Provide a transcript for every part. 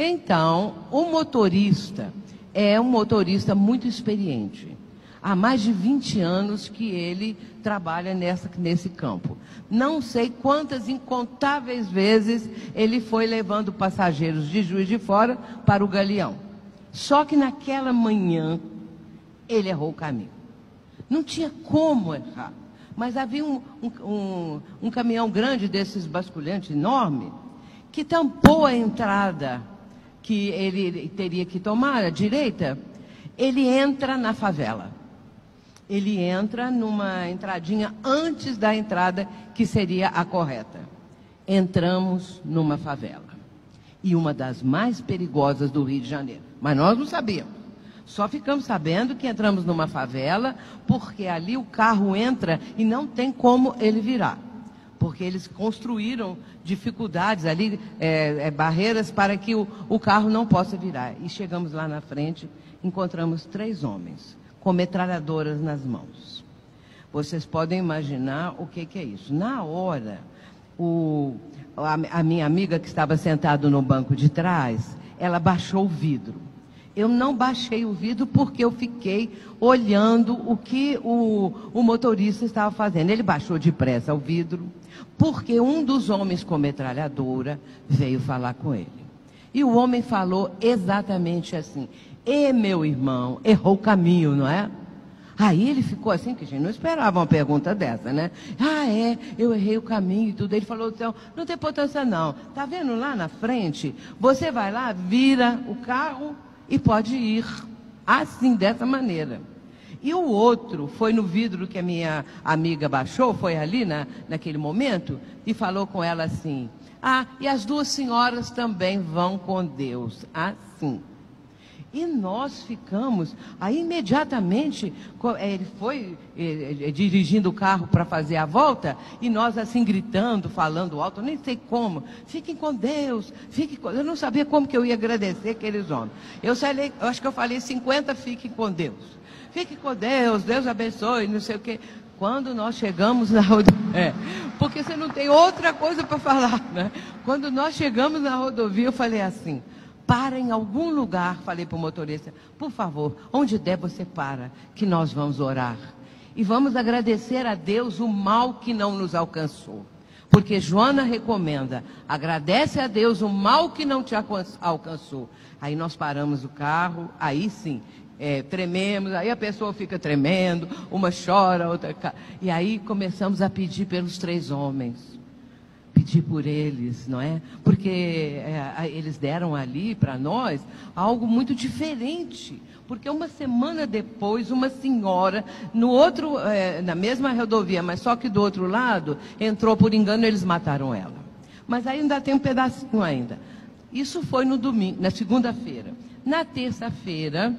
Então, o motorista é um motorista muito experiente. Há mais de 20 anos que ele trabalha nesse campo. Não sei quantas incontáveis vezes ele foi levando passageiros de Juiz de Fora para o Galeão. Só que naquela manhã, ele errou o caminho. Não tinha como errar. Mas havia um caminhão grande desses basculhantes enorme que tampou a entrada que ele teria que tomar, à direita. Ele entra na favela. Ele entra numa entradinha antes da entrada que seria a correta. Entramos numa favela. E uma das mais perigosas do Rio de Janeiro. Mas nós não sabíamos. Só ficamos sabendo que entramos numa favela, porque ali o carro entra e não tem como ele virar. Porque eles construíram dificuldades ali, barreiras para que o carro não possa virar. E chegamos lá na frente, encontramos 3 homens com metralhadoras nas mãos. Vocês podem imaginar o que é isso. Na hora, a minha amiga que estava sentada no banco de trás, ela baixou o vidro. Eu não baixei o vidro porque eu fiquei olhando o que o motorista estava fazendo. Ele baixou depressa o vidro, porque um dos homens com metralhadora veio falar com ele. E o homem falou exatamente assim: meu irmão, errou o caminho, não é? Aí ele ficou assim, que a gente não esperava uma pergunta dessa, né? Eu errei o caminho e tudo. Ele falou: então, não tem importância não. Tá vendo lá na frente? Você vai lá, vira o carro e pode ir assim, dessa maneira. E o outro foi no vidro que a minha amiga baixou, foi ali naquele momento, e falou com ela assim: e as 2 senhoras também vão com Deus. Assim. E nós ficamos, aí imediatamente, ele foi dirigindo o carro para fazer a volta, e nós assim gritando, falando alto, nem sei como: fiquem com Deus, eu não sabia como que eu ia agradecer aqueles homens. Eu acho que eu falei 50, fiquem com Deus. Fiquem com Deus, Deus abençoe, não sei o quê. Quando nós chegamos na rodovia, porque você não tem outra coisa para falar, né? Quando nós chegamos na rodovia, eu falei assim: para em algum lugar, falei para o motorista, por favor, onde der você para, que nós vamos orar. E vamos agradecer a Deus o mal que não nos alcançou. Porque Joana recomenda: agradece a Deus o mal que não te alcançou. Aí nós paramos o carro, aí sim, trememos, aí a pessoa fica tremendo, uma chora, outra... E aí começamos a pedir pelos 3 homens. Pedir por eles, não é? Porque eles deram ali para nós algo muito diferente. Porque uma semana depois, uma senhora, na mesma rodovia, mas só que do outro lado, entrou por engano e eles mataram ela. Mas aí ainda tem um pedacinho ainda. Isso foi no domingo, na segunda-feira. Na terça-feira,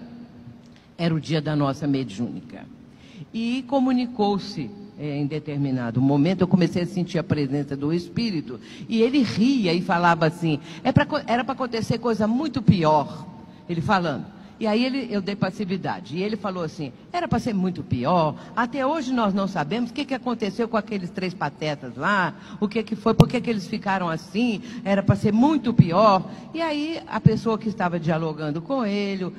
era o dia da nossa mediúnica. E comunicou-se, em determinado momento, eu comecei a sentir a presença do Espírito, e ele ria e falava assim: era para acontecer coisa muito pior, ele falando. E aí eu dei passividade, e ele falou assim: era para ser muito pior, até hoje nós não sabemos o que aconteceu com aqueles 3 patetas lá, o que foi, por que eles ficaram assim, era para ser muito pior. E aí a pessoa que estava dialogando com ele, o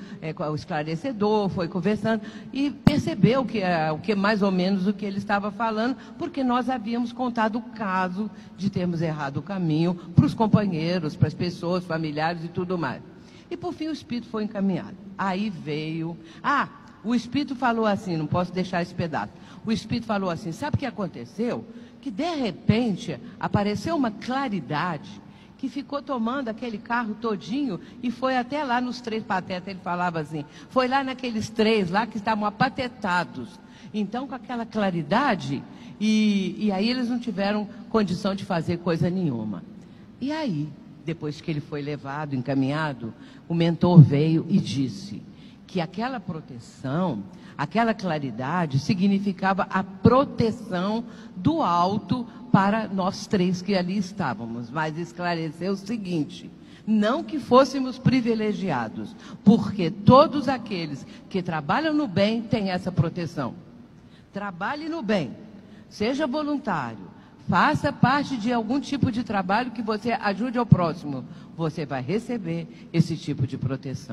esclarecedor, foi conversando, e percebeu que mais ou menos o que ele estava falando, porque nós havíamos contado o caso de termos errado o caminho para os companheiros, para as pessoas, familiares e tudo mais. E por fim o Espírito foi encaminhado. Aí veio... o Espírito falou assim, não posso deixar esse pedaço. O Espírito falou assim: sabe o que aconteceu? Que de repente apareceu uma claridade que ficou tomando aquele carro todinho e foi até lá nos 3 patetas. Ele falava assim, foi lá naqueles 3 lá que estavam apatetados. Então, com aquela claridade, e aí eles não tiveram condição de fazer coisa nenhuma. E aí, depois que ele foi levado, encaminhado, o mentor veio e disse que aquela proteção, aquela claridade, significava a proteção do alto para nós 3 que ali estávamos. Mas esclareceu o seguinte: não que fôssemos privilegiados, porque todos aqueles que trabalham no bem têm essa proteção. Trabalhe no bem, seja voluntário, faça parte de algum tipo de trabalho que você ajude ao próximo. você vai receber esse tipo de proteção.